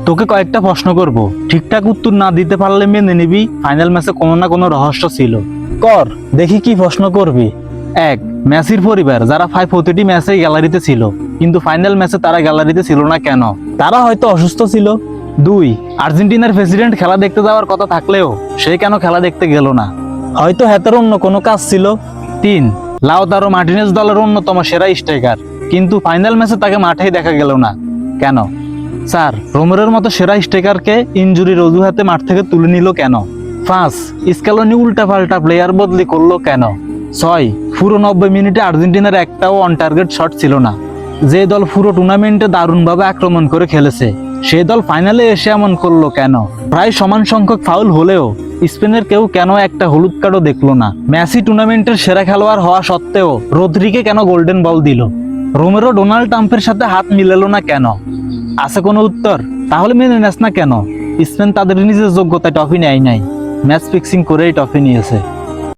তোকে কয়েকটা প্রশ্ন করব, ঠিকঠাক উত্তর না দিতে পারলে মেনে নিবি ফাইনাল ম্যাচে কোনো না কোনো রহস্য ছিল। কর, দেখি কি প্রশ্ন করবি। এক, মেসির পরিবার যারা প্রতিটি ম্যাচে গ্যালারিতে ছিল, কিন্তু ফাইনাল ম্যাচে তারা গ্যালারিতে ছিল না কেন? তারা হয়তো অসুস্থ ছিল। দুই, আর্জেন্টিনার প্রেসিডেন্ট খেলা দেখতে যাওয়ার কথা থাকলেও সে কেন খেলা দেখতে গেল না? হয়তো হেতার অন্য কোনো কাজ ছিল। তিন, লাউতারো মার্টিনেজ দলের অন্যতম সেরা স্ট্রাইকার, কিন্তু ফাইনাল ম্যাচে তাকে মাঠেই দেখা গেল না কেন? চার, রোমেরোর মতো সেরা স্ট্রাইকারকে ইনজুরির অজুহাতে মাঠ থেকে তুলে নিল কেন? পাঁচ, স্ক্যালোনি উল্টাপাল্টা প্লেয়ার বদলি করলো কেন? ছয়, পুরো 90 মিনিটে আর্জেন্টিনার একটাও অন টার্গেট শট ছিল না। যে দল পুরো টুর্নামেন্টে দারুণভাবে আক্রমণ করে খেলেছে, সেই দল ফাইনালে এসে এমন করলো কেন? প্রায় সমান সংখ্যক ফাউল হলেও স্পেনের কেউ কেন একটা হলুদ কার্ডও দেখলো না? মেসি টুর্নামেন্টের সেরা খেলোয়াড় হওয়া সত্ত্বেও রদ্রিকে কেন গোল্ডেন বল দিল? রোমেরো ডোনাল্ড ট্রাম্পের সাথে হাত মিলালো না কেন? আছে কোনো উত্তর? তাহলে মেনে নেস না কেন স্পেন তাদের নিজের যোগ্যতায় ট্রফি নেয় নাই, ম্যাচ ফিক্সিং করেই ট্রফি নিয়েছে।